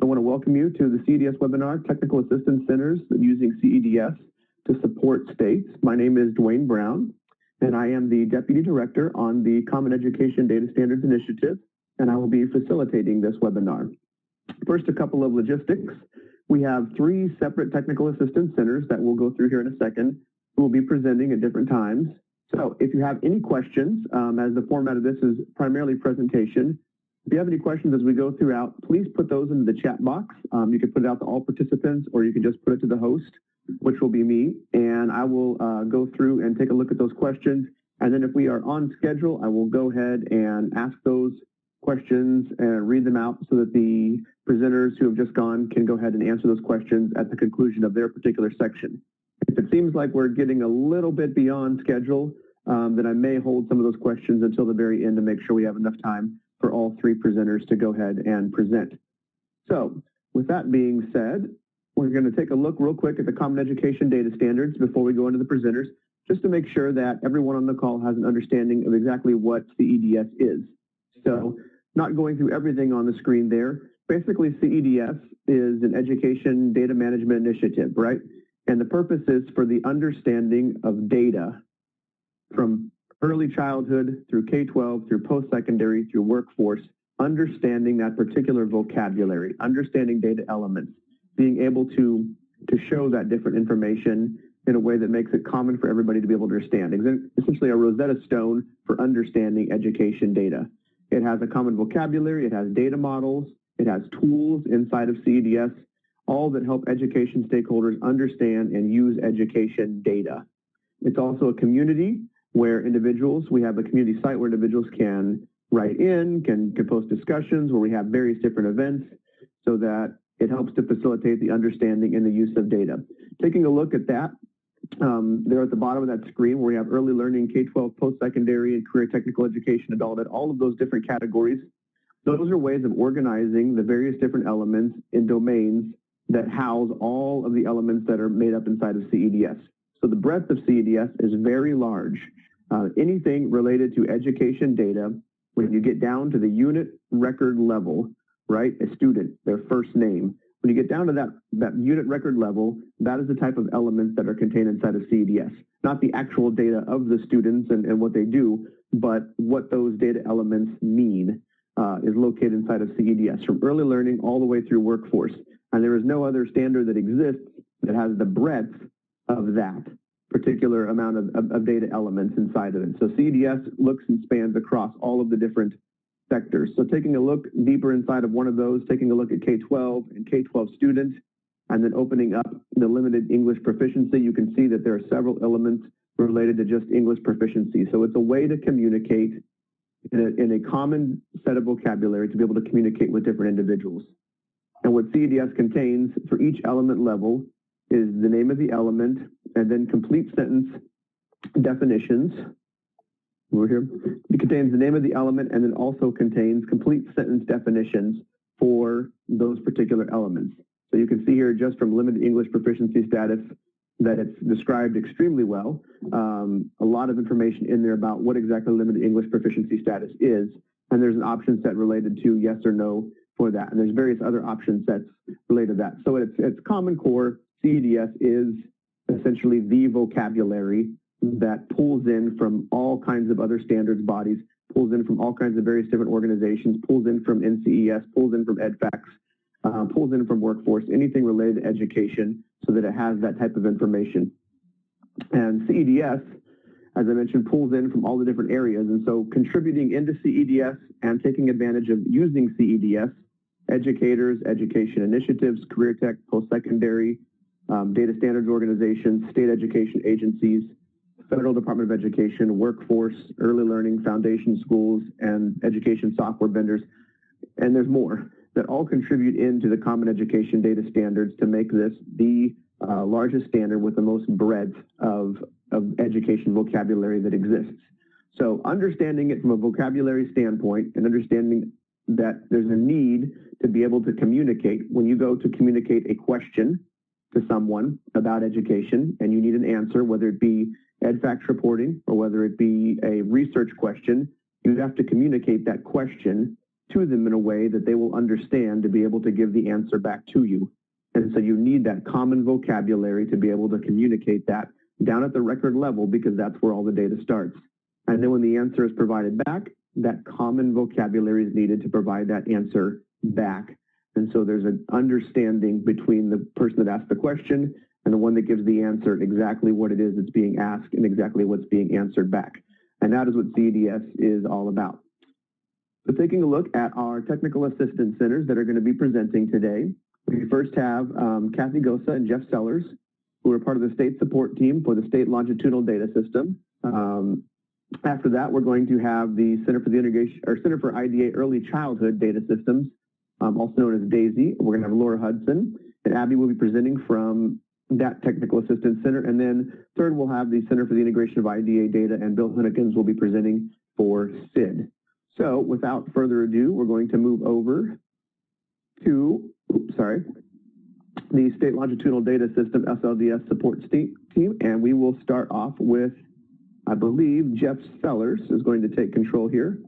I want to welcome you to the CEDS webinar, Technical Assistance Centers Using CEDS to Support States. My name is Dwayne Brown, and I am the Deputy Director on the Common Education Data Standards Initiative, and I will be facilitating this webinar. First, a couple of logistics. We have 3 separate technical assistance centers that we'll go through here in a second, who will be presenting at different times. So if you have any questions, as the format of this is primarily presentation, if you have any questions as we go throughout, please put those into the chat box. You can put it out to all participants, or you can just put it to the host, which will be me, and I will go through and take a look at those questions. And then if we are on schedule, I will go ahead and ask those questions and read them out so that the presenters who have just gone can go ahead and answer those questions at the conclusion of their particular section. If it seems like we're getting a little bit beyond schedule, then I may hold some of those questions until the very end to make sure we have enough time for all 3 presenters to go ahead and present. So with that being said, we're going to take a look real quick at the Common Education Data Standards before we go into the presenters, just to make sure that everyone on the call has an understanding of exactly what CEDS is. So not going through everything on the screen there, basically CEDS is an education data management initiative, right? And the purpose is for the understanding of data from early childhood through K-12, through post-secondary, through workforce, understanding that particular vocabulary, understanding data elements, being able to show that different information in a way that makes it common for everybody to be able to understand. Essentially a Rosetta Stone for understanding education data. It has a common vocabulary, it has data models, it has tools inside of CEDS, all that help education stakeholders understand and use education data. It's also a community where individuals, we have a community site where individuals can write in, can post discussions, where we have various different events so that it helps to facilitate the understanding and the use of data. Taking a look at that, there at the bottom of that screen where we have early learning, K-12, post-secondary, and career technical education, adult ed, all of those different categories, those are ways of organizing the various different elements in domains that house all of the elements that are made up inside of CEDS. So the breadth of CEDS is very large. Anything related to education data, when you get down to the unit record level, right, a student, their first name, when you get down to that unit record level, that is the type of elements that are contained inside of CEDS. Not the actual data of the students and what they do, but what those data elements mean is located inside of CEDS, from early learning all the way through workforce. And there is no other standard that exists that has the breadth of that particular amount of data elements inside of it. So CEDS looks and spans across all of the different sectors. So taking a look deeper inside of one of those, taking a look at K-12 and K-12 students, and then opening up the limited English proficiency, you can see that there are several elements related to just English proficiency. So it's a way to communicate in a common set of vocabulary to be able to communicate with different individuals. And what CEDS contains for each element level is the name of the element and then complete sentence definitions. Over here. It contains the name of the element and then also contains complete sentence definitions for those particular elements. So you can see here just from limited English proficiency status that it's described extremely well. A lot of information in there about what exactly limited English proficiency status is, and there's an option set related to yes or no for that. And there's various other option sets related to that. So it's Common Core. CEDS is essentially the vocabulary that pulls in from all kinds of other standards bodies, pulls in from all kinds of various different organizations, pulls in from NCES, pulls in from EdFacts, pulls in from workforce, anything related to education so that it has that type of information. And CEDS, as I mentioned, pulls in from all the different areas. And so contributing into CEDS and taking advantage of using CEDS, educators, education initiatives, career tech, post-secondary, data standards organizations, state education agencies, Federal Department of Education, workforce, early learning, foundation schools, and education software vendors, and there's more, that all contribute into the Common Education Data Standards to make this the largest standard with the most breadth of education vocabulary that exists. So understanding it from a vocabulary standpoint and understanding that there's a need to be able to communicate. When you go to communicate a question to someone about education and you need an answer, whether it be EdFacts reporting or whether it be a research question, you have to communicate that question to them in a way that they will understand to be able to give the answer back to you. And so you need that common vocabulary to be able to communicate that down at the record level, because that's where all the data starts. And then when the answer is provided back, that common vocabulary is needed to provide that answer back. And so there's an understanding between the person that asked the question and the one that gives the answer exactly what it is that's being asked and exactly what's being answered back. And that is what CEDS is all about. So taking a look at our technical assistance centers that are going to be presenting today, we first have Kathy Gosa and Jeff Sellers, who are part of the state support team for the state longitudinal data system. After that, we're going to have the Center for the Integration, or Center for IDA Early Childhood Data Systems, also known as DAISY. We're going to have Laura Hudson, and Abby will be presenting from that Technical Assistance Center. And then third, we'll have the Center for the Integration of IDA Data, and Bill Hunnekens will be presenting for CID. So without further ado, we're going to move over to, the State Longitudinal Data System SLDS support team, and we will start off with, I believe, Jeff Sellers is going to take control here.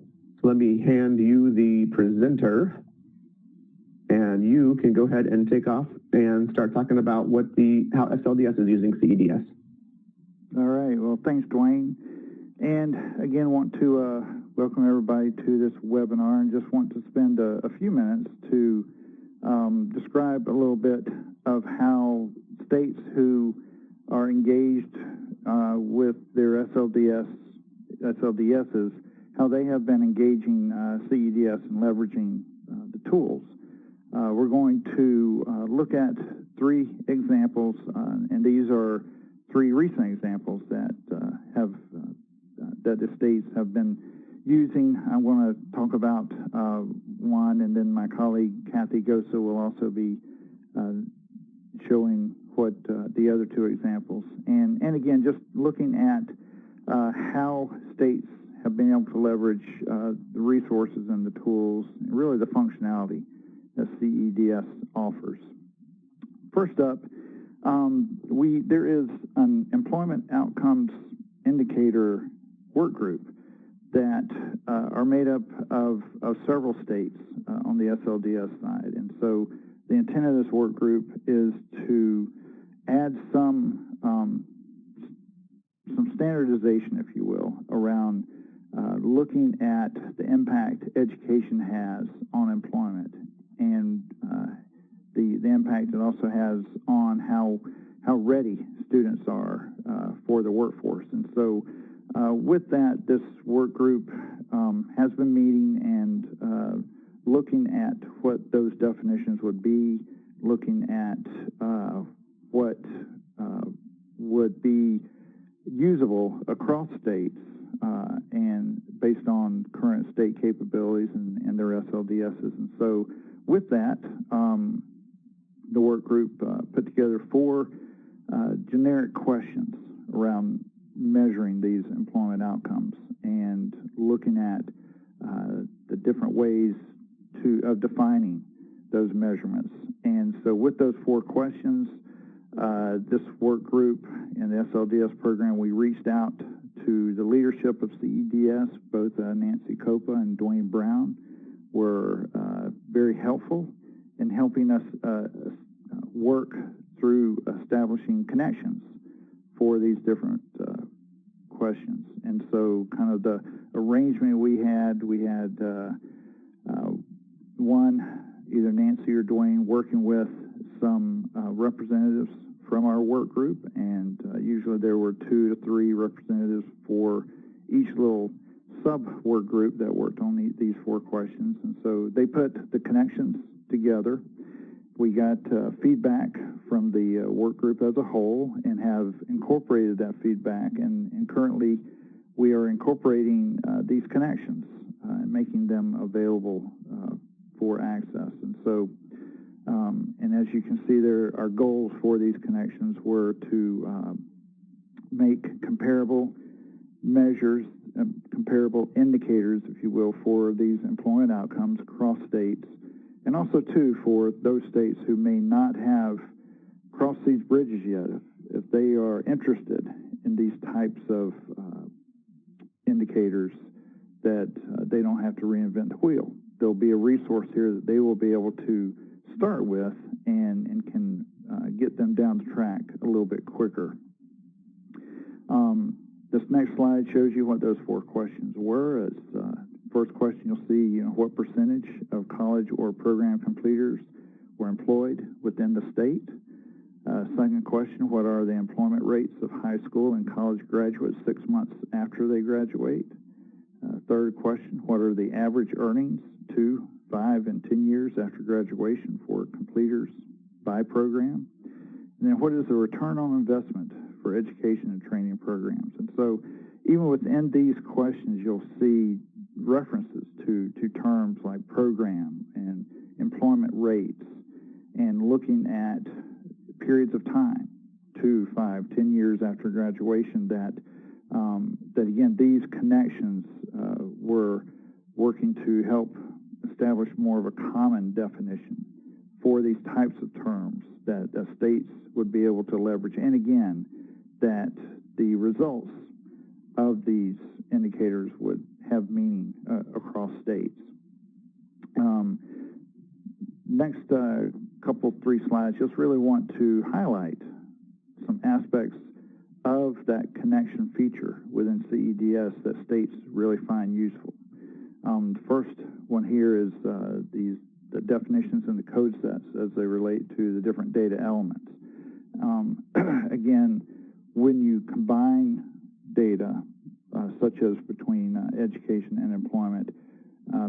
So let me hand you the presenter, and you can go ahead and take off and start talking about how SLDS is using CEDS. All right. Well, thanks, Dwayne. And again, want to welcome everybody to this webinar, and just want to spend a few minutes to describe a little bit of how states who are engaged with their SLDSs, how they have been engaging CEDS and leveraging the tools. We're going to look at three examples, and these are three recent examples that that the states have been using. I want to talk about one, and then my colleague Kathy Gosa will also be showing what the other two examples. And again, just looking at how states have been able to leverage the resources and the tools, and really the functionality that CEDS offers. First up, there is an employment outcomes indicator work group that are made up of several states on the SLDS side. And so the intent of this work group is to add some standardization, if you will, around looking at the impact education has on employment, and the impact it also has on how ready students are for the workforce. And so with that, this work group has been meeting and looking at what those definitions would be, looking at what would be usable across states and based on current state capabilities and their SLDSs. And so with that, the work group put together 4 generic questions around measuring these employment outcomes and looking at the different ways of defining those measurements. And so with those 4 questions, this work group in the SLDS program, we reached out to the leadership of CEDS. Both Nancy Copa and Dwayne Brown were very helpful in helping us work through establishing connections for these different questions. And so kind of the arrangement we had one, either Nancy or Dwayne, working with some representatives from our work group, and usually there were 2 to 3 representatives for each little sub-work group that worked on these 4 questions. And so they put the connections together. We got feedback from the work group as a whole and have incorporated that feedback, and currently we are incorporating these connections and making them available for access. And so, and as you can see there, our goals for these connections were to make comparable measures, comparable indicators, if you will, for these employment outcomes across states, and also, too, for those states who may not have crossed these bridges yet, if they are interested in these types of indicators, that they don't have to reinvent the wheel. there'll be a resource here that they will be able to start with and can get them down the track a little bit quicker. This next slide shows you what those 4 questions were. First question, you'll see what percentage of college or program completers were employed within the state. Second question, what are the employment rates of high school and college graduates 6 months after they graduate? Third question, what are the average earnings 2, 5, and 10 years after graduation for completers by program? And then what is the return on investment for education and training programs? And so even within these questions, you'll see references to terms like program and employment rates, and looking at periods of time, 2, 5, 10 years after graduation, that again, these connections were working to help establish more of a common definition for these types of terms that states would be able to leverage, and again, that the results of these indicators would have meaning across states. Next couple, 3 slides, just really want to highlight some aspects of that connection feature within CEDS that states really find useful. The first one here is the definitions and the code sets as they relate to the different data elements. Again, when you combine data, such as between education and employment,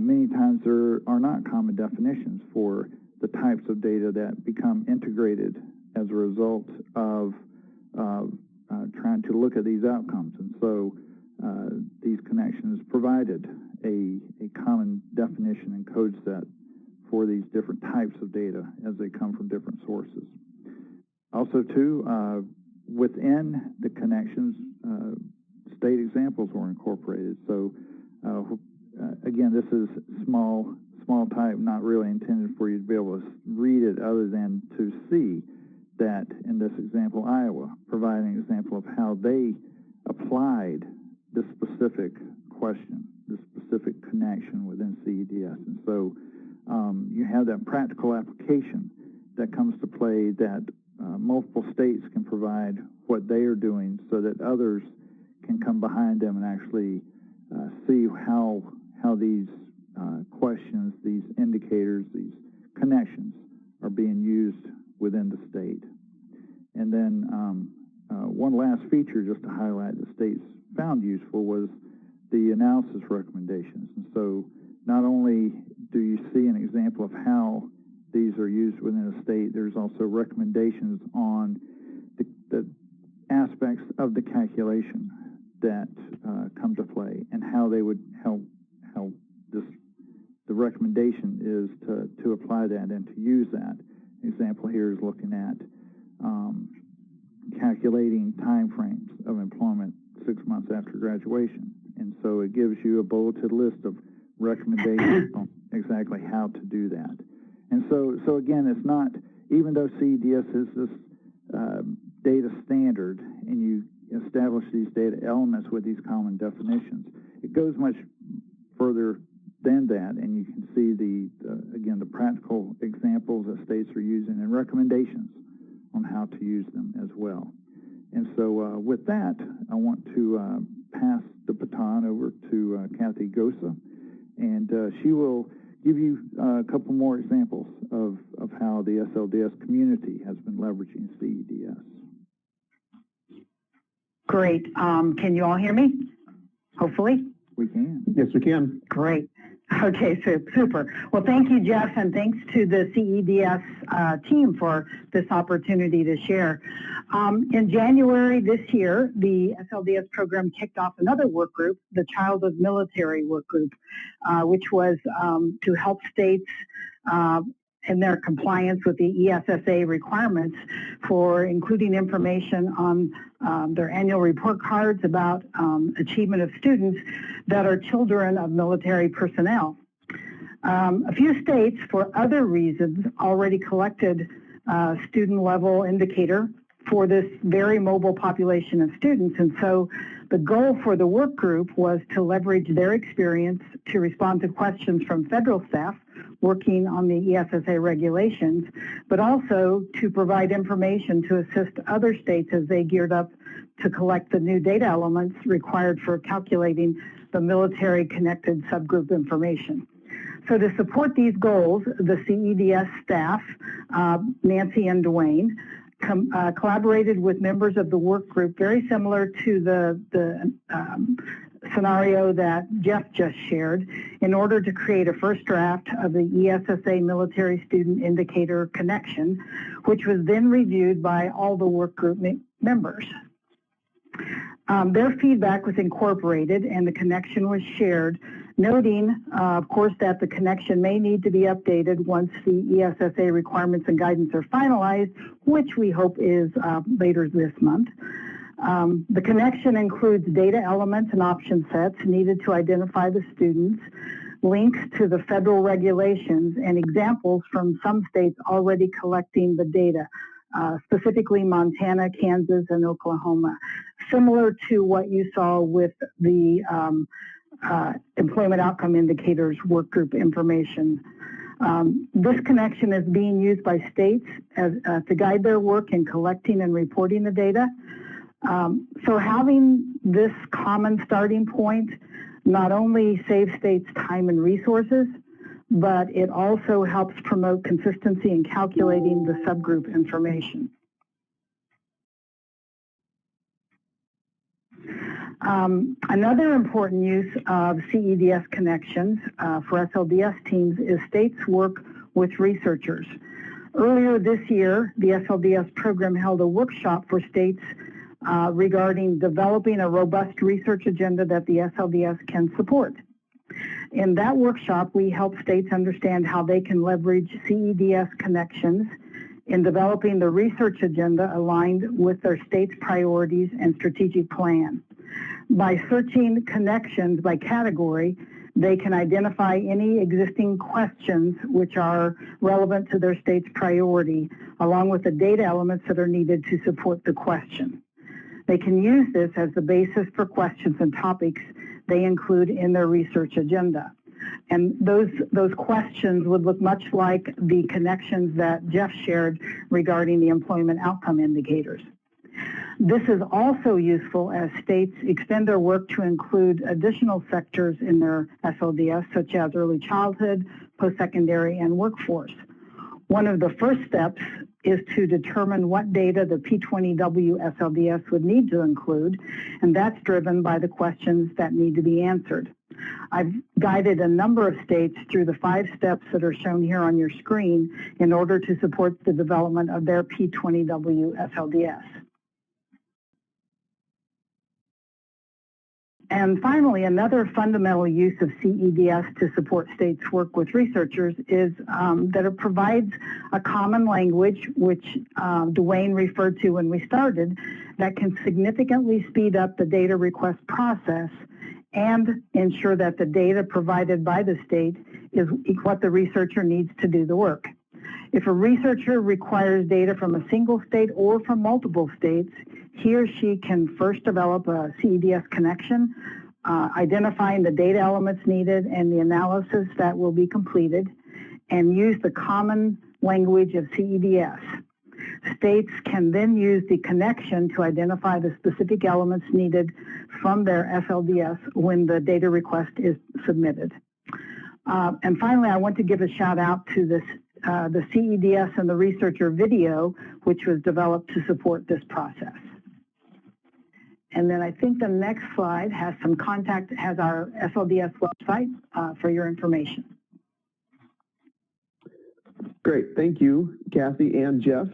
many times there are not common definitions for the types of data that become integrated as a result of trying to look at these outcomes. And so these connections provided a common definition and code set for these different types of data as they come from different sources. Also, too, within the connections, state examples were incorporated. So, again, this is small type, not really intended for you to be able to read it other than to see that in this example, Iowa, providing an example of how they applied this specific question, this specific connection within CEDS. And so you have that practical application that comes to play, that multiple states can provide what they are doing so that others can come behind them and actually see how these questions, these indicators, these connections are being used within the state. And then one last feature just to highlight the states found useful was the analysis recommendations. And so not only do you see an example of how these are used within a state, there's also recommendations on the aspects of the calculation that come to play, and how they would how the recommendation is to apply that and to use that. An example here is looking at calculating time frames of employment 6 months after graduation. And so it gives you a bulleted list of recommendations on exactly how to do that. And so again, it's not, even though CEDS is this data standard, and you establish these data elements with these common definitions, it goes much further than that, and you can see again, the practical examples that states are using and recommendations on how to use them as well. And so with that, I want to pass the baton over to Kathy Gosa, and she will give you a couple more examples of how the SLDS community has been leveraging CEDS. Great. Can you all hear me? Hopefully. We can. Yes, we can. Great. Okay, so super. Well, thank you, Jeff, and thanks to the CEDS team for this opportunity to share. In January this year, the SLDS program kicked off another work group, the Childhood Military Work Group, which was to help states in their compliance with the ESSA requirements for including information on their annual report cards about achievement of students that are children of military personnel. A few states, for other reasons, already collected student level indicator for this very mobile population of students. And so the goal for the work group was to leverage their experience to respond to questions from federal staff working on the ESSA regulations, but also to provide information to assist other states as they geared up to collect the new data elements required for calculating the military connected subgroup information. So to support these goals, the CEDS staff, Nancy and Dwayne, collaborated with members of the work group, very similar to the scenario that Jeff just shared, in order to create a first draft of the ESSA Military Student Indicator Connection, which was then reviewed by all the work group members. Their feedback was incorporated and the connection was shared, noting, of course, that the connection may need to be updated once the ESSA requirements and guidance are finalized, which we hope is later this month. The connection includes data elements and option sets needed to identify the students, links to the federal regulations, and examples from some states already collecting the data, specifically Montana, Kansas, and Oklahoma, similar to what you saw with the employment outcome indicators workgroup information. This connection is being used by states to guide their work in collecting and reporting the data. So having this common starting point not only saves states time and resources, but it also helps promote consistency in calculating the subgroup information. Another important use of CEDS connections for SLDS teams is states' work with researchers. Earlier this year, the SLDS program held a workshop for states regarding developing a robust research agenda that the SLDS can support. In that workshop, we helped states understand how they can leverage CEDS connections in developing the research agenda aligned with their state's priorities and strategic plan. By searching connections by category, they can identify any existing questions which are relevant to their state's priority, along with the data elements that are needed to support the question. They can use this as the basis for questions and topics they include in their research agenda. And those questions would look much like the connections that Jeff shared regarding the employment outcome indicators. This is also useful as states extend their work to include additional sectors in their SLDS, such as early childhood, post-secondary, and workforce. One of the first steps is to determine what data the P20W SLDS would need to include, and that's driven by the questions that need to be answered. I've guided a number of states through the 5 steps that are shown here on your screen in order to support the development of their P20W SLDS. And finally, another fundamental use of CEDS to support states' work with researchers is that it provides a common language, which Dwayne referred to when we started, that can significantly speed up the data request process and ensure that the data provided by the state is what the researcher needs to do the work. If a researcher requires data from a single state or from multiple states, he or she can first develop a CEDS connection, identifying the data elements needed and the analysis that will be completed, and use the common language of CEDS. States can then use the connection to identify the specific elements needed from their SLDS when the data request is submitted. And finally, I want to give a shout out to the CEDS and the researcher video, which was developed to support this process. And then I think the next slide has some contact, has our SLDS website for your information. Great, thank you, Kathy and Jeff.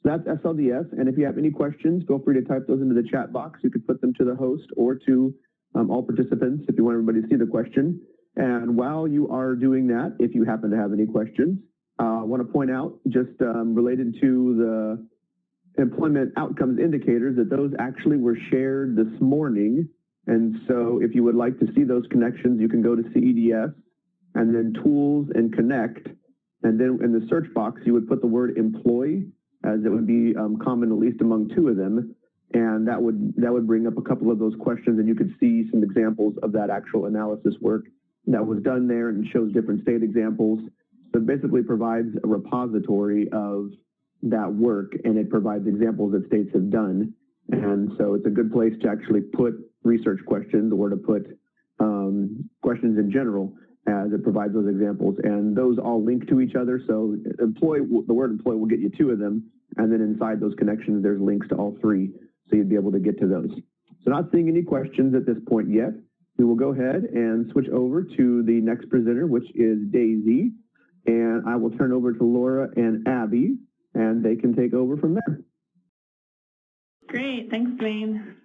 That's SLDS, and if you have any questions, feel free to type those into the chat box. You could put them to the host or to all participants if you want everybody to see the question. And while you are doing that, if you happen to have any questions, I want to point out just related to the employment outcomes indicators that those actually were shared this morning. And so if you would like to see those connections, you can go to CEDS and then Tools and Connect. And then in the search box, you would put the word employee as it would be common at least among two of them. And that would bring up a couple of those questions, and you could see some examples of that actual analysis work that was done there, and shows different state examples. So it basically provides a repository of that work, and it provides examples that states have done. And so it's a good place to actually put research questions, or to put questions in general, as it provides those examples. And those all link to each other. So the word employ will get you two of them, and then inside those connections, there's links to all three. So you'd be able to get to those. So not seeing any questions at this point yet. We will go ahead and switch over to the next presenter, which is Daisy. And I will turn over to Laura and Abby, and they can take over from there. Great, thanks, Dwayne.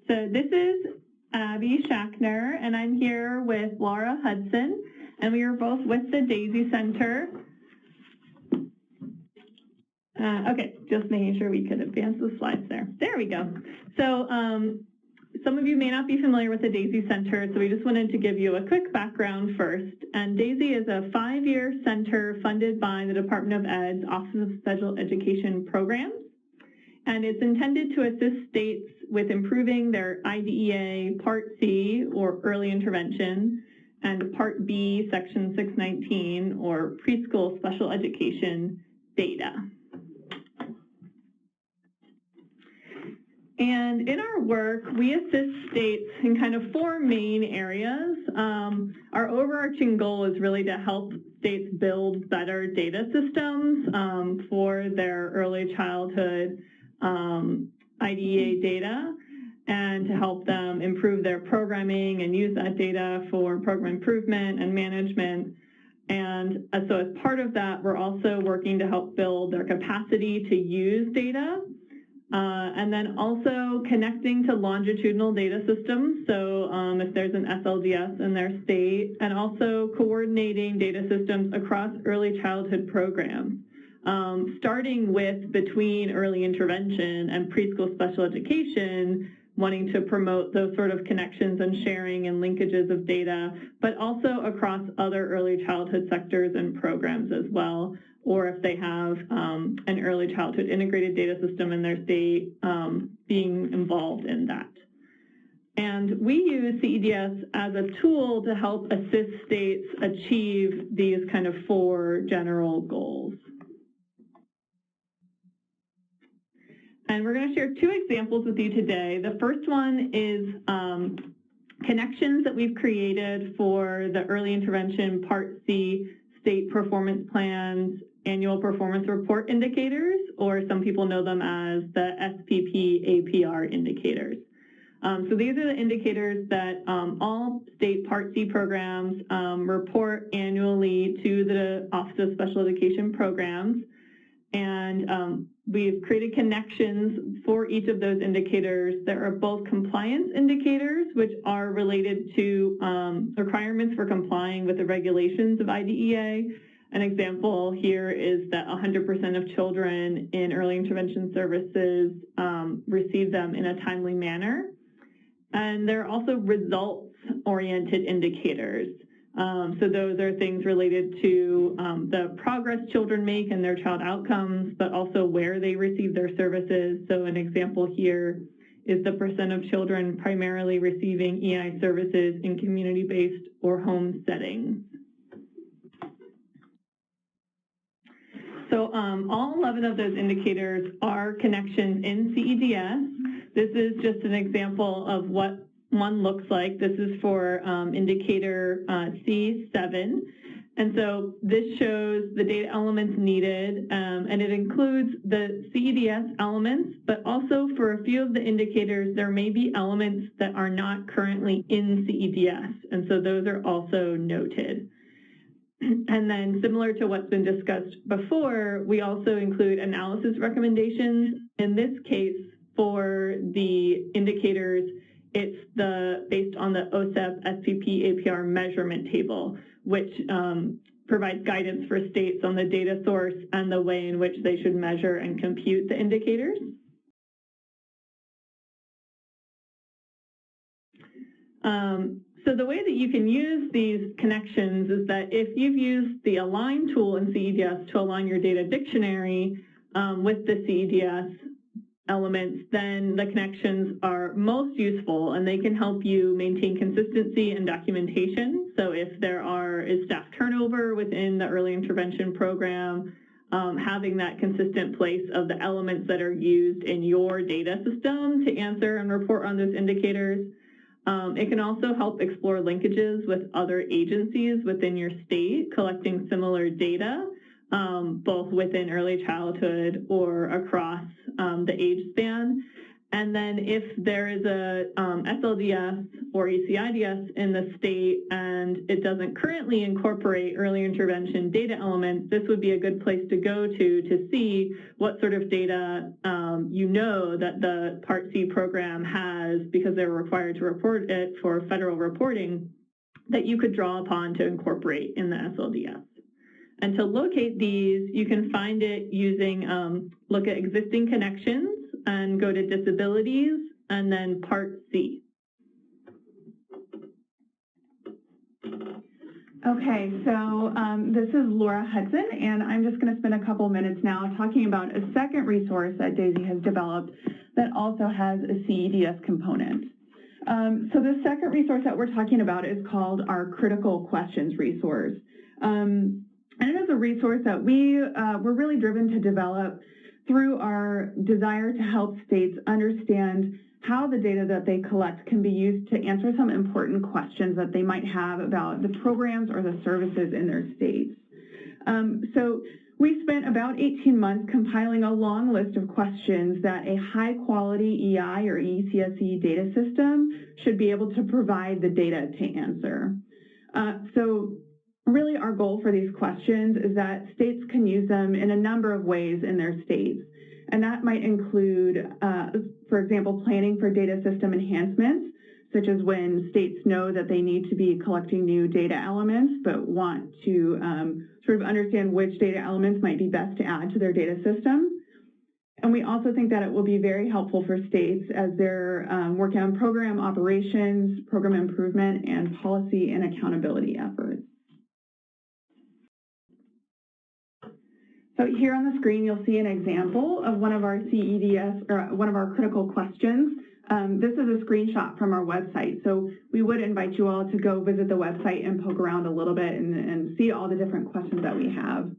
So this is Abby Schachner, and I'm here with Laura Hudson, and we are both with the Daisy Center. Okay, just making sure we could advance the slides there. There we go. So some of you may not be familiar with the Daisy Center, so we just wanted to give you a quick background first. And Daisy is a 5-year center funded by the Department of Ed's Office of Special Education Programs. And it's intended to assist states with improving their IDEA Part C, or early intervention, and Part B, Section 619, or preschool special education data. And in our work, we assist states in kind of 4 main areas. Our overarching goal is really to help states build better data systems for their early childhood IDEA data, and to help them improve their programming and use that data for program improvement and management. And so as part of that, we're also working to help build their capacity to use data. And then also connecting to longitudinal data systems, so if there's an SLDS in their state, and also coordinating data systems across early childhood programs, starting with between early intervention and preschool special education, wanting to promote those sort of connections and sharing and linkages of data, but also across other early childhood sectors and programs as well, or if they have an early childhood integrated data system in their state, being involved in that. And we use CEDS as a tool to help assist states achieve these kind of 4 general goals. And we're going to share 2 examples with you today. The first one is connections that we've created for the early intervention Part C state performance plans annual performance report indicators, or some people know them as the SPP APR indicators. So these are the indicators that all state Part C programs report annually to the Office of Special Education Programs. And we've created connections for each of those indicators. There are both compliance indicators, which are related to requirements for complying with the regulations of IDEA. An example here is that 100% of children in early intervention services receive them in a timely manner. And there are also results-oriented indicators. So those are things related to the progress children make in their child outcomes, but also where they receive their services. So an example here is the % of children primarily receiving EI services in community-based or home settings. So all 11 of those indicators are connections in CEDS. This is just an example of what one looks like. This is for indicator C7. And so this shows the data elements needed, and it includes the CEDS elements, but also for a few of the indicators, there may be elements that are not currently in CEDS. And so those are also noted. And then similar to what's been discussed before, we also include analysis recommendations. In this case, for the indicators, it's based on the OSEP SPP APR measurement table, which provides guidance for states on the data source and the way in which they should measure and compute the indicators. So the way that you can use these connections is that if you've used the Align tool in CEDS to align your data dictionary, with the CEDS elements, then the connections are most useful and they can help you maintain consistency and documentation. So if there is staff turnover within the early intervention program, having that consistent place of the elements that are used in your data system to answer and report on those indicators. It can also help explore linkages with other agencies within your state collecting similar data, both within early childhood or across the age span. And then if there is a SLDS or ECIDS in the state and it doesn't currently incorporate early intervention data elements, this would be a good place to go to see what sort of data you know that the Part C program has, because they're required to report it for federal reporting, that you could draw upon to incorporate in the SLDS. And to locate these, you can find it using look at existing connections and go to disabilities and then Part C. Okay, so this is Laura Hudson, and I'm just going to spend a couple minutes now talking about a second resource that Daisy has developed that also has a CEDS component. So the second resource that we're talking about is called our Critical Questions resource. And it is a resource that we were really driven to develop through our desire to help states understand how the data that they collect can be used to answer some important questions that they might have about the programs or the services in their states. So we spent about 18 months compiling a long list of questions that a high-quality EI or ECSE data system should be able to provide the data to answer. So really, our goal for these questions is that states can use them in a number of ways in their states. And that might include, for example, planning for data system enhancements, such as when states know that they need to be collecting new data elements, but want to sort of understand which data elements might be best to add to their data system. And we also think that it will be very helpful for states as they're working on program operations, program improvement, and policy and accountability efforts. So here on the screen, you'll see an example of one of our CEDS, or one of our critical questions. This is a screenshot from our website. So we would invite you all to go visit the website and poke around a little bit and see all the different questions that we have.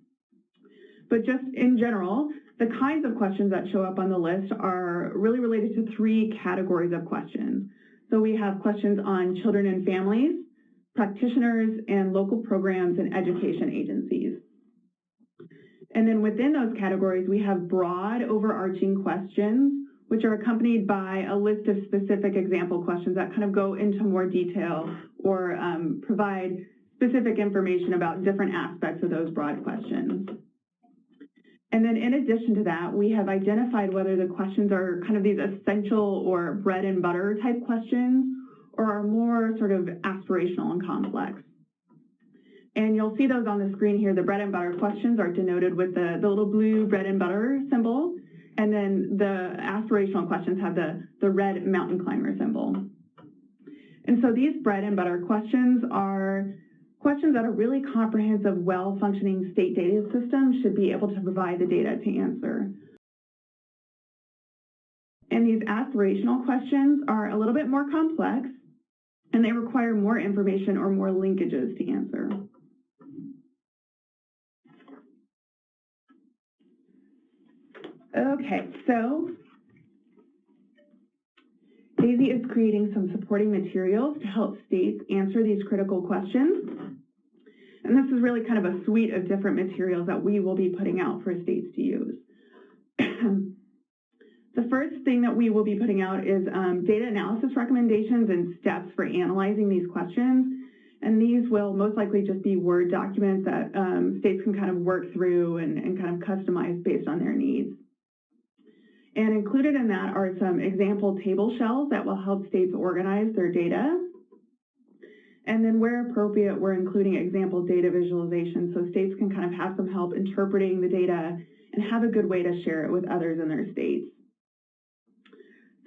But just in general, the kinds of questions that show up on the list are really related to three categories of questions. So we have questions on children and families, practitioners, and local programs and education agencies. And then within those categories, we have broad, overarching questions, which are accompanied by a list of specific example questions that kind of go into more detail or provide specific information about different aspects of those broad questions. And then in addition to that, we have identified whether the questions are kind of these essential or bread and butter type questions or are more sort of aspirational and complex. And you'll see those on the screen here. The bread and butter questions are denoted with the little blue bread and butter symbol. And then the aspirational questions have the red mountain climber symbol. And so these bread and butter questions are questions that a really comprehensive, well-functioning state data system should be able to provide the data to answer. And these aspirational questions are a little bit more complex, and they require more information or more linkages to answer. Okay, so Daisy is creating some supporting materials to help states answer these critical questions. And this is really kind of a suite of different materials that we will be putting out for states to use. The first thing that we will be putting out is data analysis recommendations and steps for analyzing these questions. And these will most likely just be Word documents that states can kind of work through and kind of customize based on their needs. And included in that are some example table shells that will help states organize their data. And then where appropriate, we're including example data visualization so states can kind of have some help interpreting the data and have a good way to share it with others in their states.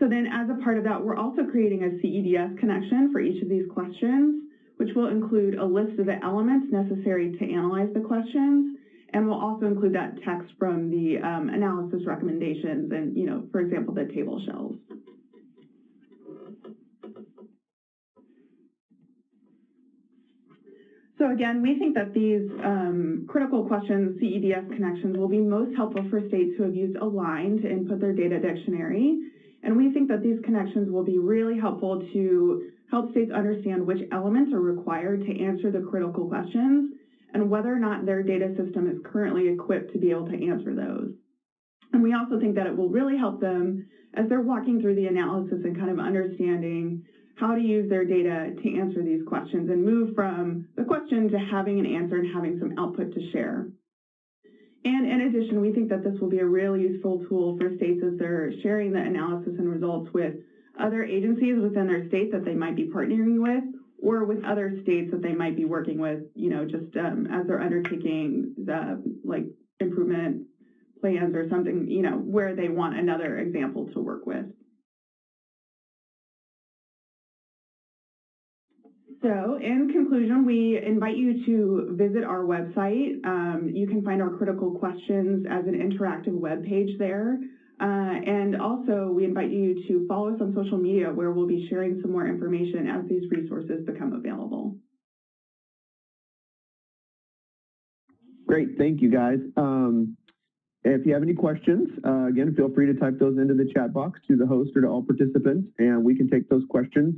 So then as a part of that, we're also creating a CEDS connection for each of these questions, which will include a list of the elements necessary to analyze the questions And we'll also include that text from the analysis recommendations and, for example, the table shells. So again, we think that these critical questions, CEDS connections, will be most helpful for states who have used Align to input their data dictionary. And we think that these connections will be really helpful to help states understand which elements are required to answer the critical questions and whether or not their data system is currently equipped to be able to answer those. And we also think that it will really help them as they're walking through the analysis and kind of understanding how to use their data to answer these questions and move from the question to having an answer and having some output to share. And in addition, we think that this will be a really useful tool for states as they're sharing the analysis and results with other agencies within their state that they might be partnering with, or with other states that they might be working with, just as they're undertaking the improvement plans or something, where they want another example to work with. So in conclusion, we invite you to visit our website. You can find our critical questions as an interactive web page there. And also we invite you to follow us on social media where we'll be sharing some more information as these resources become available. Great, thank you guys. If you have any questions, again, feel free to type those into the chat box to the host or to all participants, and we can take those questions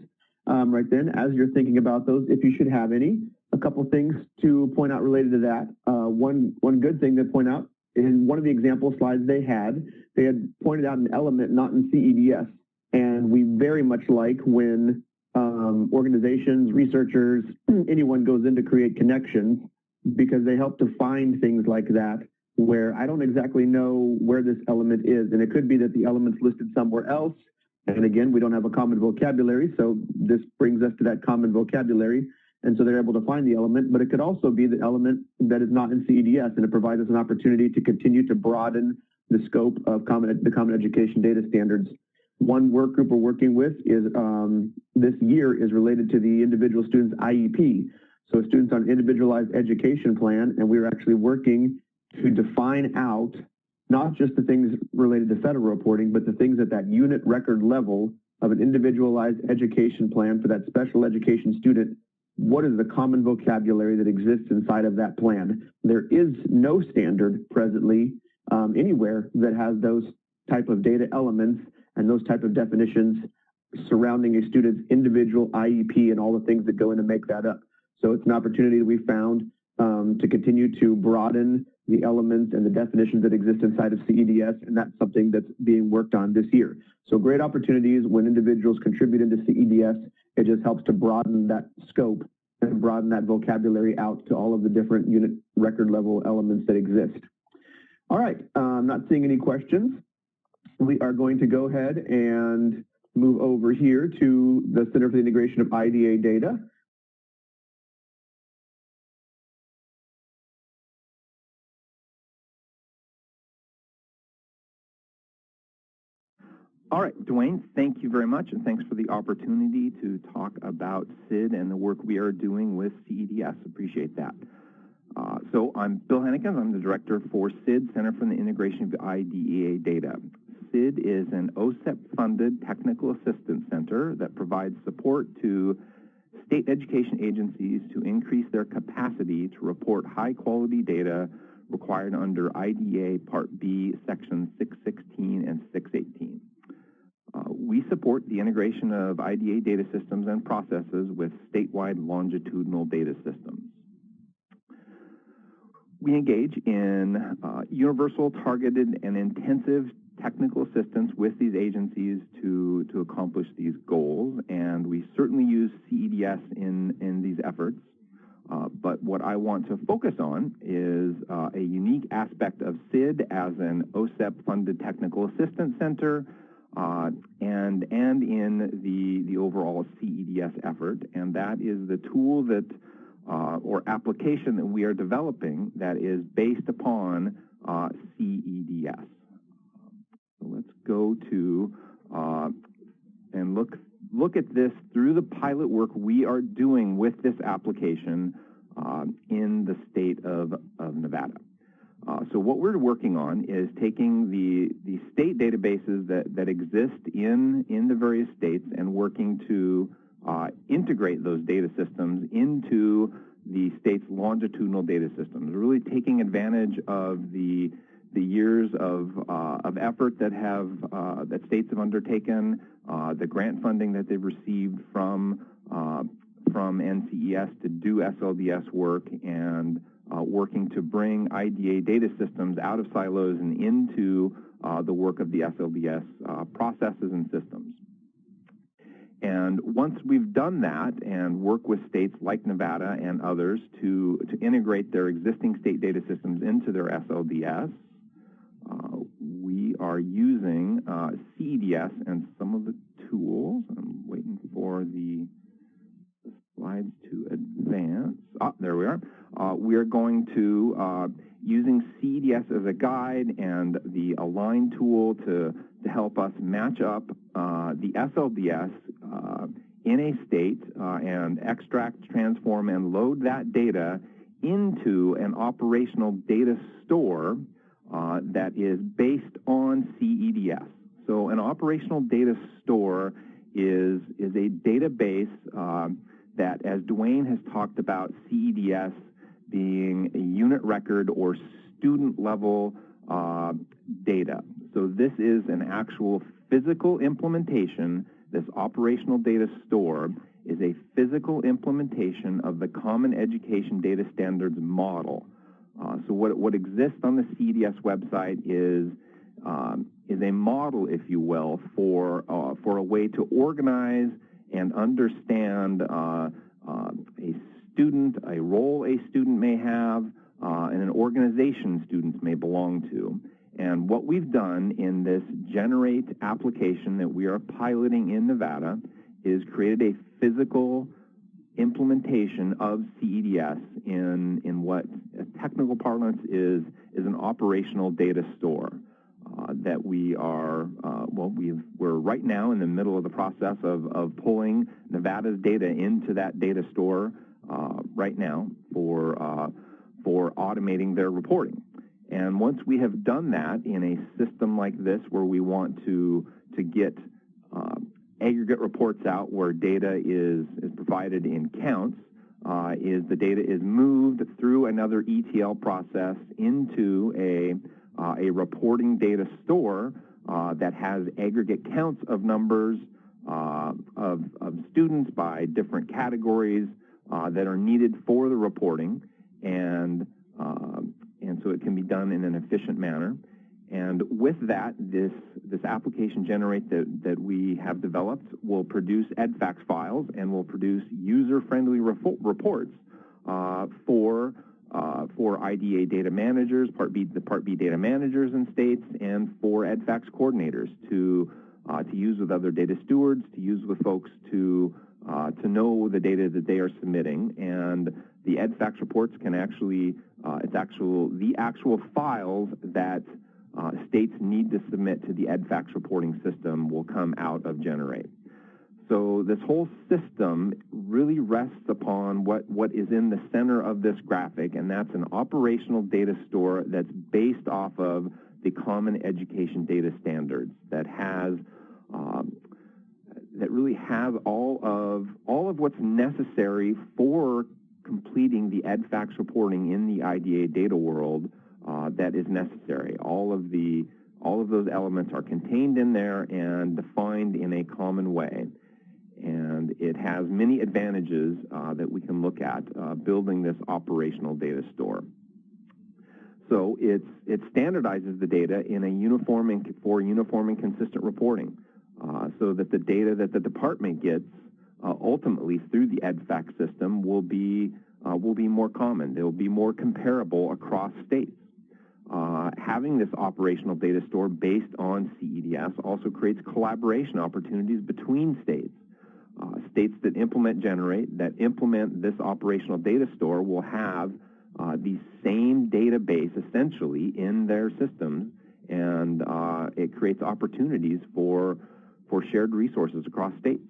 right then as you're thinking about those, if you should have any. A couple things to point out related to that. One good thing to point out, in one of the example slides they had pointed out an element not in CEDS, and we very much like when organizations, researchers, anyone goes in to create connections, because they help to find things like that where I don't exactly know where this element is, and it could be that the element's listed somewhere else, and again, we don't have a common vocabulary, so this brings us to that common vocabulary, and so they're able to find the element, but it could also be the element that is not in CEDS, and it provides us an opportunity to continue to broaden the scope of the Common Education Data Standards. One work group we're working with is this year is related to the individual student's IEP. So students on individualized education plan, and we're actually working to define out not just the things related to federal reporting, but the things at that unit record level of an individualized education plan for that special education student. What is the common vocabulary that exists inside of that plan? There is no standard presently anywhere that has those type of data elements and those type of definitions surrounding a student's individual IEP and all the things that go in to make that up. So it's an opportunity that we found to continue to broaden the elements and the definitions that exist inside of CEDS, and that's something that's being worked on this year. So great opportunities when individuals contribute into CEDS. It just helps to broaden that scope and broaden that vocabulary out to all of the different unit record level elements that exist. All right, I'm not seeing any questions. We are going to go ahead and move over here to the Center for the Integration of IDA Data. All right, Dwayne, thank you very much, and thanks for the opportunity to talk about CID and the work we are doing with CEDS. Appreciate that. So I'm Bill Hennekens. I'm the director for CID, Center for the Integration of IDEA Data. CID is an OSEP-funded technical assistance center that provides support to state education agencies to increase their capacity to report high-quality data required under IDEA Part B, Sections 616 and 618. We support the integration of IDA data systems and processes with statewide longitudinal data systems. We engage in universal, targeted, and intensive technical assistance with these agencies to accomplish these goals, and we certainly use CEDS in these efforts. But what I want to focus on is a unique aspect of CID as an OSEP-funded technical assistance center, and in the overall CEDS effort, and that is the tool that or application that we are developing that is based upon CEDS. So let's go to and look at this through the pilot work we are doing with this application in the state of Nevada. So what we're working on is taking the state databases that exist in the various states and working to integrate those data systems into the state's longitudinal data systems, really taking advantage of the years of effort that states have undertaken, the grant funding that they've received from NCES to do SLDS work, and working to bring IDA data systems out of silos and into the work of the SLDS processes and systems. And once we've done that and work with states like Nevada and others to integrate their existing state data systems into their SLDS, we are using CEDS and some of the tools. I'm waiting for the slides to advance. There we are. We are going to, using CEDS as a guide and the Align tool to help us match up the SLDS in a state and extract, transform, and load that data into an operational data store that is based on CEDS. So an operational data store is a database that, as Dwayne has talked about, CEDS being a unit record or student-level data. So this is an actual physical implementation. This operational data store is a physical implementation of the Common Education Data Standards model. So what exists on the CEDS website is a model, if you will, for a way to organize and understand a student, a role a student may have, and an organization students may belong to. And what we've done in this Generate application that we are piloting in Nevada is created a physical implementation of CEDS in what technical parlance is an operational data store that we are, we're right now in the middle of the process of pulling Nevada's data into that data store right now for automating their reporting. And once we have done that in a system like this where we want to get aggregate reports out where data is provided in counts, is the data is moved through another ETL process into a reporting data store that has aggregate counts of numbers of students by different categories that are needed for the reporting, and so it can be done in an efficient manner. And with that, this application Generate that we have developed will produce EDFACS files and will produce user-friendly reports for IDA data managers, the Part B data managers in states, and for EDFACS coordinators to use with other data stewards, to use with folks to know the data that they are submitting. And the EDFACS reports can actually, the actual files that states need to submit to the EDFACS reporting system will come out of Generate. So this whole system really rests upon what is in the center of this graphic, and that's an operational data store that's based off of the Common Education Data Standards that has that really has all of what's necessary for completing the EDFACS reporting in the IDA data world that is necessary. All of those elements are contained in there and defined in a common way. And it has many advantages that we can look at building this operational data store. So it standardizes the data in a uniform and consistent reporting, so that the data that the department gets ultimately through the EDFACS system will be more common. They will be more comparable across states. Having this operational data store based on CEDS also creates collaboration opportunities between states. States that implement Generate, that implement this operational data store, will have the same database essentially in their systems, and it creates opportunities for shared resources across states.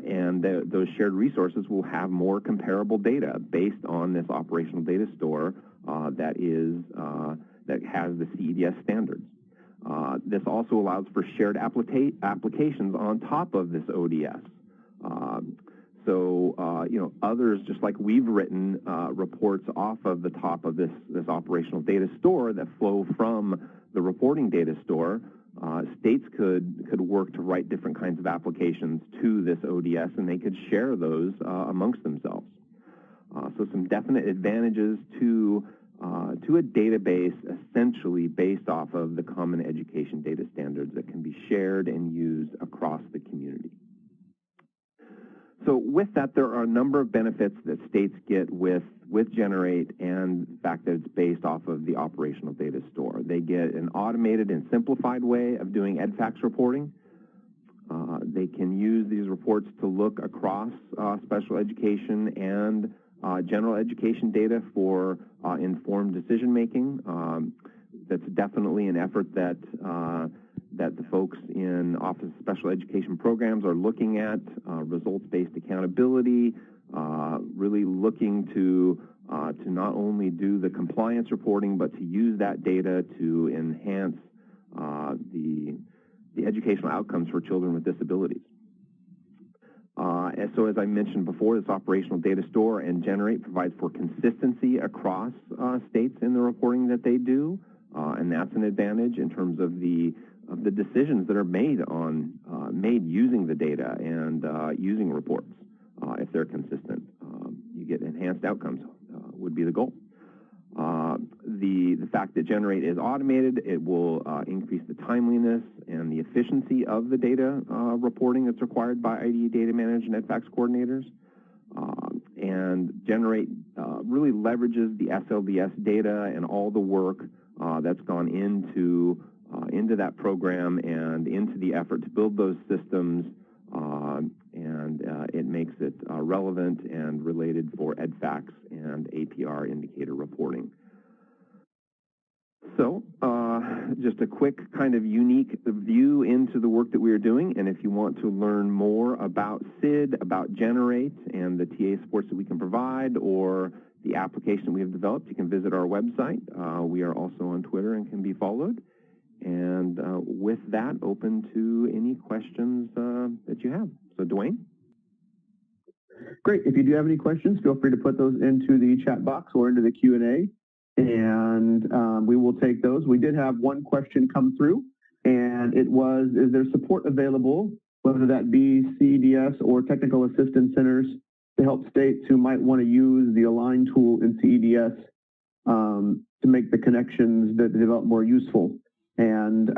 And those shared resources will have more comparable data based on this operational data store that has the CEDS standards. This also allows for shared applications on top of this ODS. Others, just like we've written reports off of the top of this operational data store that flow from the reporting data store, states could work to write different kinds of applications to this ODS, and they could share those amongst themselves. So some definite advantages to a database essentially based off of the Common Education Data Standards that can be shared and used across the community. So with that, there are a number of benefits that states get with Generate and the fact that it's based off of the operational data store. They get an automated and simplified way of doing EdFacts reporting. They can use these reports to look across special education and general education data for informed decision-making. That's definitely an effort that the folks in Office of Special Education Programs are looking at, results-based accountability, really looking to not only do the compliance reporting, but to use that data to enhance the educational outcomes for children with disabilities. And so as I mentioned before, this operational data store and Generate provides for consistency across states in the reporting that they do, and that's an advantage in terms of the decisions that are made using the data and using reports. If they're consistent, you get enhanced outcomes would be the goal. The fact that Generate is automated, it will increase the timeliness and the efficiency of the data reporting that's required by IDE data managers and EdFacts coordinators. And Generate really leverages the SLDS data and all the work that's gone into that program and into the effort to build those systems, and it makes it relevant and related for EdFacts and APR indicator reporting. So just a quick kind of unique view into the work that we are doing, and if you want to learn more about CID, about Generate, and the TA supports that we can provide, or the application we have developed, you can visit our website. We are also on Twitter and can be followed. And with that, open to any questions that you have. So, Dwayne? Great. If you do have any questions, feel free to put those into the chat box or into the Q&A, and we will take those. We did have one question come through, and it was, is there support available, whether that be CEDS or technical assistance centers, to help states who might want to use the Align tool in CEDS to make the connections that they develop more useful? And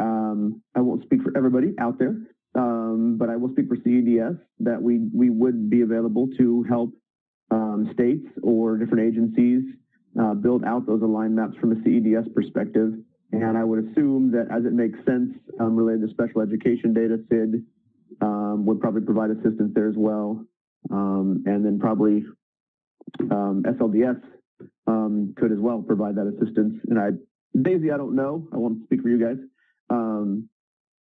I won't speak for everybody out there, but I will speak for CEDS that we would be available to help states or different agencies build out those Align maps from a CEDS perspective. And I would assume that as it makes sense related to special education data, CID would probably provide assistance there as well. And then probably SLDS could as well provide that assistance. And Daisy, I don't know. I won't speak for you guys.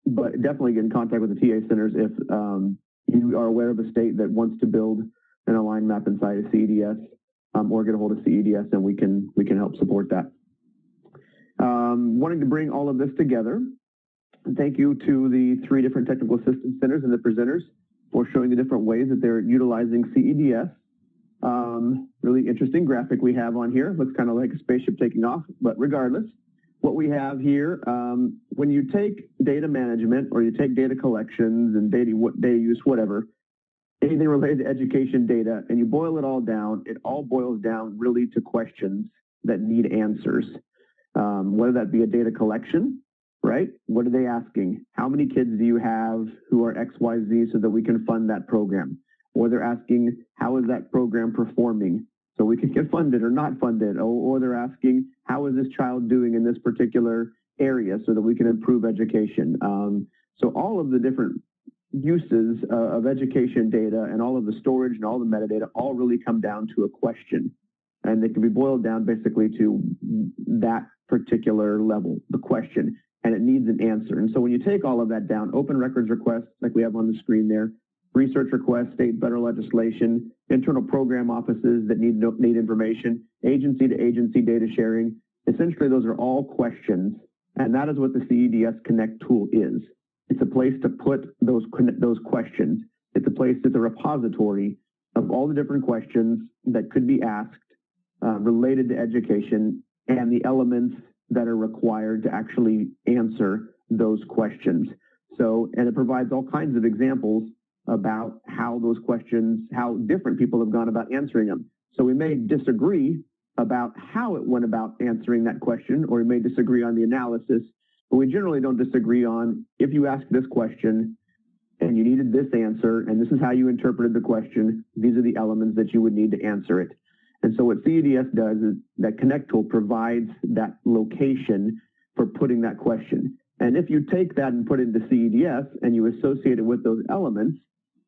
But definitely get in contact with the TA centers if you are aware of a state that wants to build an Align map inside of CEDS, or get a hold of CEDS, and we can help support that. Wanting to bring all of this together, thank you to the 3 different technical assistance centers and the presenters for showing the different ways that they're utilizing CEDS. Really interesting graphic we have on here. Looks kind of like a spaceship taking off, but regardless, what we have here, when you take data management or you take data collections and data use, whatever, anything related to education data, and you boil it all down, it all boils down really to questions that need answers. Whether that be a data collection, right? What are they asking? How many kids do you have who are XYZ so that we can fund that program? Or they're asking, how is that program performing so we can get funded or not funded? Or they're asking, how is this child doing in this particular area so that we can improve education? So all of the different uses of education data and all of the storage and all the metadata all really come down to a question. And they can be boiled down basically to that particular level, the question, and it needs an answer. And so when you take all of that down, open records requests, like we have on the screen there, research requests, state federal legislation, internal program offices that need information, agency-to-agency data sharing. Essentially, those are all questions, and that is what the CEDS Connect tool is. It's a place to put those questions. It's a place, it's a repository of all the different questions that could be asked related to education and the elements that are required to actually answer those questions. So, and it provides all kinds of examples about how those questions, how different people have gone about answering them. So we may disagree about how it went about answering that question, or we may disagree on the analysis, but we generally don't disagree on if you ask this question and you needed this answer, and this is how you interpreted the question, these are the elements that you would need to answer it. And so what CEDS does is that Connect tool provides that location for putting that question. And if you take that and put it into CEDS and you associate it with those elements,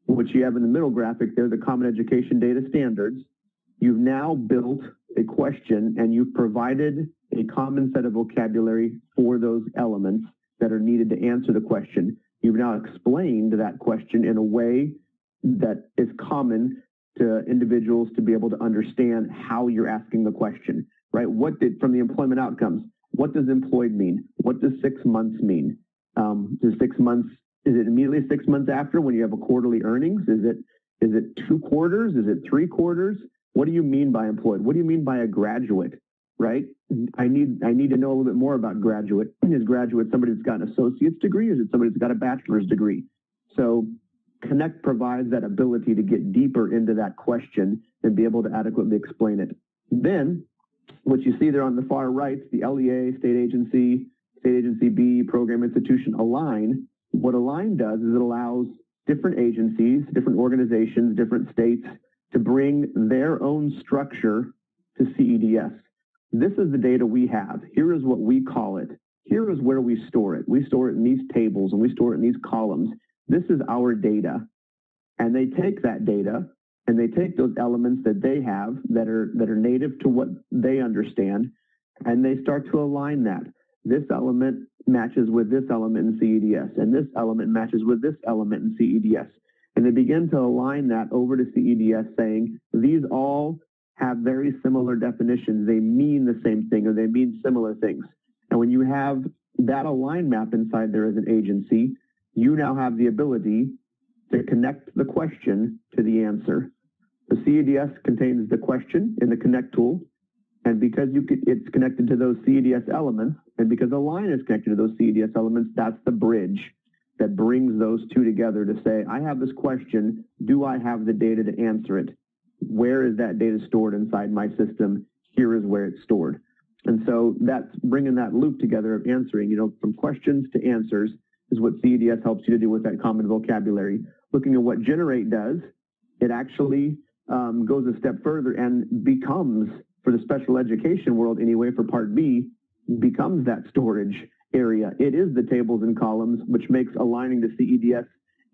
which you have in the middle graphic there, the Common Education Data Standards, you've now built a question and you've provided a common set of vocabulary for those elements that are needed to answer the question. You've now explained that question in a way that is common to individuals to be able to understand how you're asking the question, right? What did, from the employment outcomes, what does employed mean? What does 6 months mean? Does 6 months, is it immediately 6 months after when you have a quarterly earnings? Is it 2 quarters? Is it 3 quarters? What do you mean by employed? What do you mean by a graduate, right? I need to know a little bit more about graduate. Is graduate somebody that's got an associate's degree, or is it somebody that's got a bachelor's degree? So Connect provides that ability to get deeper into that question and be able to adequately explain it. Then, what you see there on the far right, the LEA, state agency B, program institution, Align. What Align does is it allows different agencies, different organizations, different states to bring their own structure to CEDS. This is the data we have. Here is what we call it. Here is where we store it. We store it in these tables and we store it in these columns. This is our data. And they take that data and they take those elements that they have that are native to what they understand, and they start to align that. This element matches with this element in CEDS, and this element matches with this element in CEDS. And they begin to align that over to CEDS, saying these all have very similar definitions. They mean the same thing, or they mean similar things. And when you have that align map inside there as an agency, you now have the ability to connect the question to the answer. The CEDS contains the question in the Connect tool, and because it's connected to those CEDS elements, and because Align is connected to those CEDS elements, that's the bridge that brings those two together to say, I have this question, do I have the data to answer it? Where is that data stored inside my system? Here is where it's stored. And so that's bringing that loop together of answering, from questions to answers is what CEDS helps you to do with that common vocabulary. Looking at what Generate does, it actually goes a step further and becomes, for the special education world anyway, for Part B, becomes that storage area. It is the tables and columns, which makes aligning to CEDS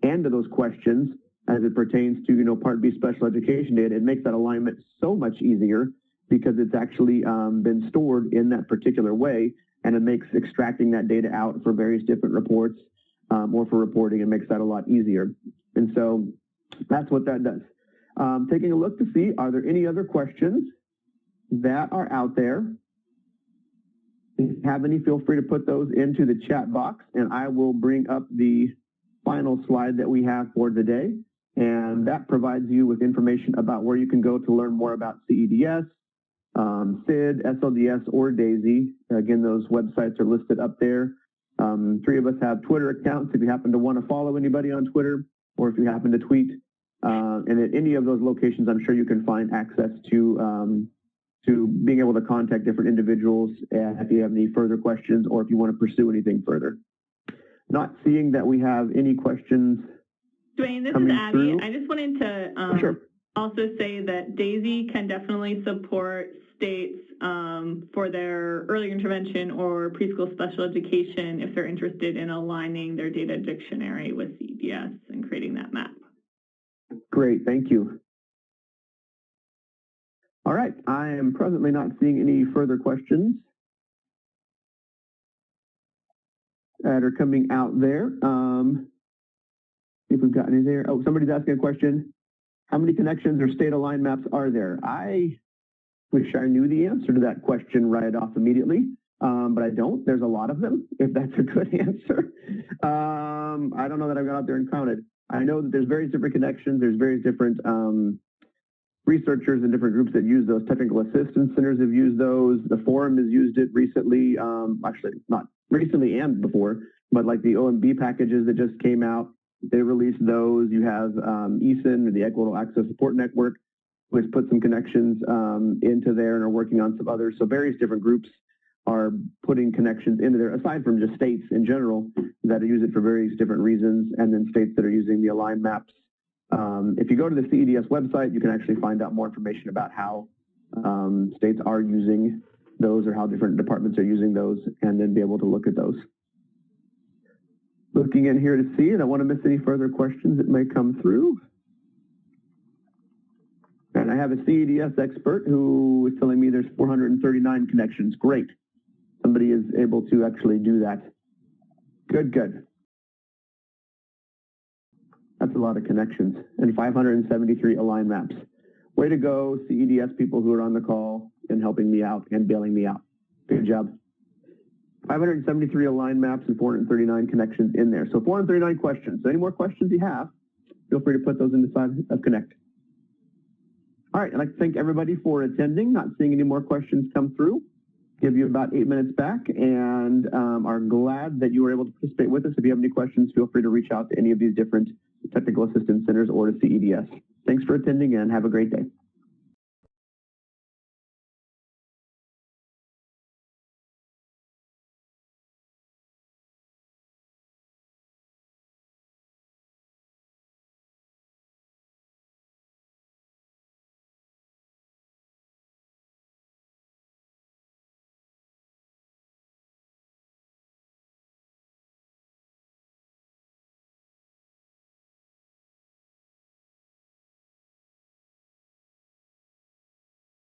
and to those questions as it pertains to, Part B special education data. It makes that alignment so much easier because it's actually been stored in that particular way, and it makes extracting that data out for various different reports or for reporting, it makes that a lot easier. And so that's what that does. Taking a look to see, are there any other questions that are out there? If you have any, feel free to put those into the chat box, and I will bring up the final slide that we have for the day. And that provides you with information about where you can go to learn more about CEDS, CID, SLDS, or DAISY. Again, those websites are listed up there. 3 of us have Twitter accounts if you happen to want to follow anybody on Twitter, or if you happen to tweet. And at any of those locations, I'm sure you can find access to being able to contact different individuals if you have any further questions or if you want to pursue anything further. Not seeing that we have any questions. Dwayne, this is Abby. Through. I just wanted to Sure. also say that DAISY can definitely support states for their early intervention or preschool special education if they're interested in aligning their data dictionary with CEDS and creating that map. Great, thank you. All right, I am presently not seeing any further questions that are coming out there. See if we've got any there. Oh, somebody's asking a question. How many connections or state aligned maps are there? I wish I knew the answer to that question right off immediately, but I don't. There's a lot of them, if that's a good answer. I don't know that I've got out there and counted. I know that there's various different connections. There's various different researchers and different groups that use those. Technical assistance centers have used those. The forum has used it recently. Actually, not recently and before, but like the OMB packages that just came out, they released those. You have ESIN, or the Equitable Access Support Network, which put some connections into there and are working on some others. So various different groups are putting connections into there, aside from just states in general that use it for various different reasons, and then states that are using the aligned maps. If you go to the CEDS website, you can actually find out more information about how states are using those or how different departments are using those, and then be able to look at those. Looking in here to see, and I want to miss any further questions that may come through. And I have a CEDS expert who is telling me there's 439 connections. Great. Somebody is able to actually do that. Good, good. That's a lot of connections, and 573 aligned maps. Way to go, CEDS people who are on the call and helping me out and bailing me out. Good job. 573 aligned maps and 439 connections in there. So 439 questions. So any more questions you have, feel free to put those inside of Connect. All right, I'd like to thank everybody for attending. Not seeing any more questions come through. Give you about 8 minutes back, and are glad that you were able to participate with us. If you have any questions, feel free to reach out to any of these different technical assistance centers or to CEDS. Thanks for attending, and have a great day.